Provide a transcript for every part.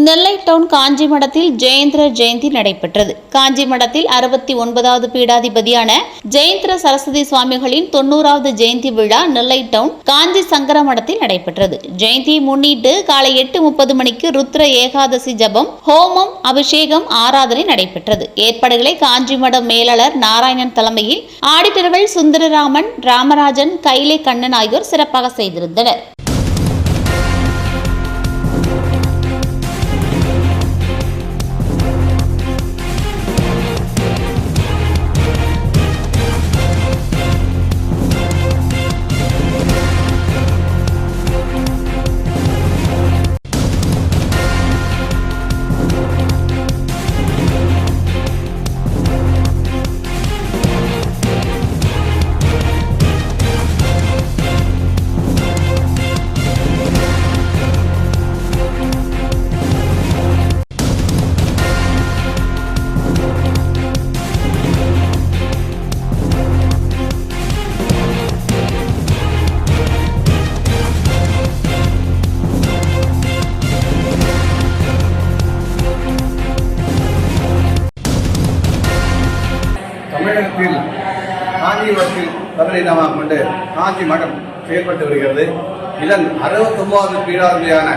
நெல்லை down காஞ்சி மடத்தில் ஜெயந்திர ஜெயந்தி நடைபெற்றது. காஞ்சி மடத்தில் 69வது பீடாதிபதியான ஜெயந்திர சரஸ்வதி சுவாமிகளின் 90வது ஜெயந்தி விழா நெல்லை டவுன் காஞ்சி சங்கர மடத்தில் நடைபெற்றது. ஜெயந்தியை முன்னிட்டு காலை 8:30 மணிக்கு ருத்ர ஏகாதசி ஜபம், ஹோமம், அபிஷேகம், ஆராதனை நடைபெற்றது. ஏற்பாடுகளை காஞ்சி மடம் மேலாளர் நாராயணன் தலைமையில் ஆடிட்டர்கள் சுந்தரராமன், ராமராஜன், கைலை கண்ணன் ஆகியோர் சிறப்பாக செய்திருந்தனர். தமிழகத்தில் காஞ்சிபுரத்தில் தலைமையிடமாக கொண்டு காஞ்சி மடம் செயல்பட்டு வருகிறது. இதன் 69வது பீடாதிபதியான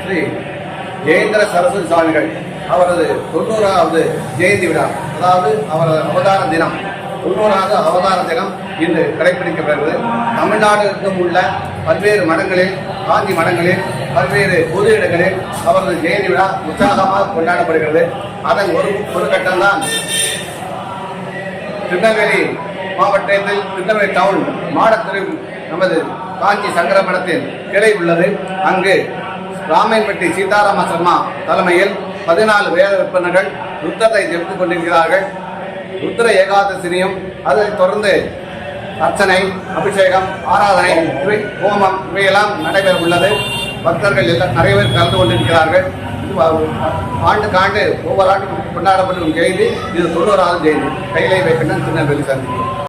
ஸ்ரீ ஜெயந்திர சரஸ்வதி சுவாமிகள் அவரது 90வது ஜெயந்தி விழா, அதாவது அவரது அவதார தினம், 90வது அவதார தினம் இன்று கடைபிடிக்கப்படுகிறது. தமிழ்நாட்டிற்கும் உள்ள பல்வேறு மடங்களில், காஞ்சி மடங்களில், பல்வேறு பொது இடங்களில் அவரது ஜெயந்தி விழா உற்சாகமாக கொண்டாடப்படுகிறது. அதன் ஒரு கட்டம்தான் திருநெல்வேலி மாவட்டத்தில் திருநெல்வேலி டவுன் மாடத்தில் நமது காஞ்சி சங்கர மடத்தில் கிளை உள்ளது. அங்கு ராமையன்பட்டி சீதாராம சர்மா தலைமையில் 14 வேத விற்பனர்கள் ருத்ரத்தை ஜெபித்துக் கொண்டிருக்கிறார்கள். ருத்ர ஏகாதசினியும் அதைத் தொடர்ந்து அர்ச்சனை, அபிஷேகம், ஆராதனை, ஹோமம் இவையெல்லாம் நடைபெற உள்ளது. பக்தர்கள் எல்லாம் நிறைய பேர் கலந்து கொண்டிருக்கிறார்கள். ஆண்டுக்காண்டு ஒவ்வொரு ஆண்டும் கொண்டாடப்படும் ஜெயந்தி இது 90வது ஜெயந்தி. கைலை வைக்கணும் திருநெல்வேலி சந்தி.